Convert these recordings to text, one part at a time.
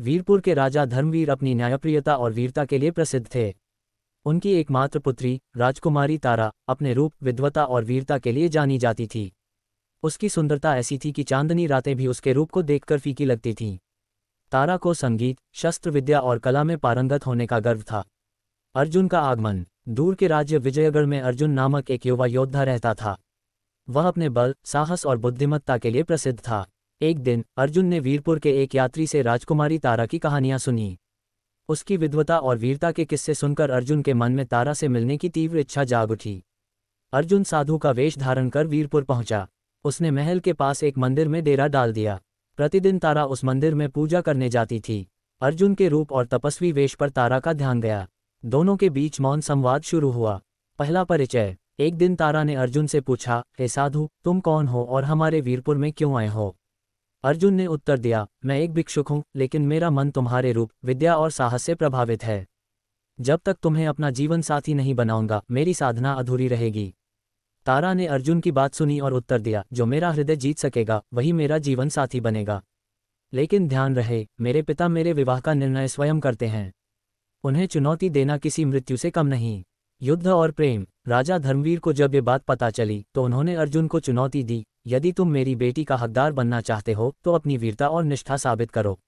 वीरपुर के राजा धर्मवीर अपनी न्यायप्रियता और वीरता के लिए प्रसिद्ध थे। उनकी एकमात्र पुत्री राजकुमारी तारा अपने रूप, विद्वता और वीरता के लिए जानी जाती थी। उसकी सुंदरता ऐसी थी कि चांदनी रातें भी उसके रूप को देखकर फीकी लगती थीं। तारा को संगीत, शस्त्र विद्या और कला में पारंगत होने का गर्व था। अर्जुन का आगमन। दूर के राज्य विजयगढ़ में अर्जुन नामक एक युवा योद्धा रहता था। वह अपने बल, साहस और बुद्धिमत्ता के लिए प्रसिद्ध था। एक दिन अर्जुन ने वीरपुर के एक यात्री से राजकुमारी तारा की कहानियां सुनी। उसकी विद्वता और वीरता के किस्से सुनकर अर्जुन के मन में तारा से मिलने की तीव्र इच्छा जाग उठी। अर्जुन साधु का वेश धारण कर वीरपुर पहुंचा। उसने महल के पास एक मंदिर में डेरा डाल दिया। प्रतिदिन तारा उस मंदिर में पूजा करने जाती थी। अर्जुन के रूप और तपस्वी वेश पर तारा का ध्यान गया। दोनों के बीच मौन संवाद शुरू हुआ। पहला परिचय। एक दिन तारा ने अर्जुन से पूछा, हे साधु, तुम कौन हो और हमारे वीरपुर में क्यों आए हो? अर्जुन ने उत्तर दिया, मैं एक भिक्षुक हूँ, लेकिन मेरा मन तुम्हारे रूप, विद्या और साहस से प्रभावित है। जब तक तुम्हें अपना जीवन साथी नहीं बनाऊंगा, मेरी साधना अधूरी रहेगी। तारा ने अर्जुन की बात सुनी और उत्तर दिया, जो मेरा हृदय जीत सकेगा वही मेरा जीवन साथी बनेगा। लेकिन ध्यान रहे, मेरे पिता मेरे विवाह का निर्णय स्वयं करते हैं। उन्हें चुनौती देना किसी मृत्यु से कम नहीं। युद्ध और प्रेम। राजा धर्मवीर को जब ये बात पता चली तो उन्होंने अर्जुन को चुनौती दी, यदि तुम मेरी बेटी का हकदार बनना चाहते हो तो अपनी वीरता और निष्ठा साबित करो।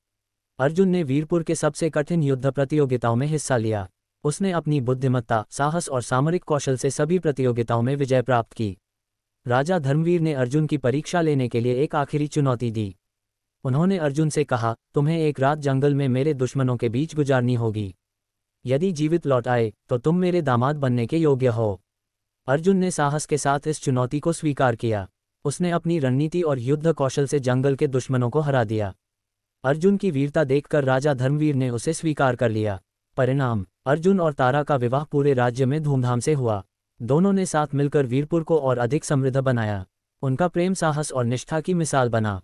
अर्जुन ने वीरपुर के सबसे कठिन युद्ध प्रतियोगिताओं में हिस्सा लिया। उसने अपनी बुद्धिमत्ता, साहस और सामरिक कौशल से सभी प्रतियोगिताओं में विजय प्राप्त की। राजा धर्मवीर ने अर्जुन की परीक्षा लेने के लिए एक आखिरी चुनौती दी। उन्होंने अर्जुन से कहा, तुम्हें एक रात जंगल में मेरे दुश्मनों के बीच गुजारनी होगी। यदि जीवित लौट आए तो तुम मेरे दामाद बनने के योग्य हो। अर्जुन ने साहस के साथ इस चुनौती को स्वीकार किया। उसने अपनी रणनीति और युद्ध कौशल से जंगल के दुश्मनों को हरा दिया। अर्जुन की वीरता देखकर राजा धर्मवीर ने उसे स्वीकार कर लिया। परिणाम। अर्जुन और तारा का विवाह पूरे राज्य में धूमधाम से हुआ। दोनों ने साथ मिलकर वीरपुर को और अधिक समृद्ध बनाया। उनका प्रेम साहस और निष्ठा की मिसाल बना।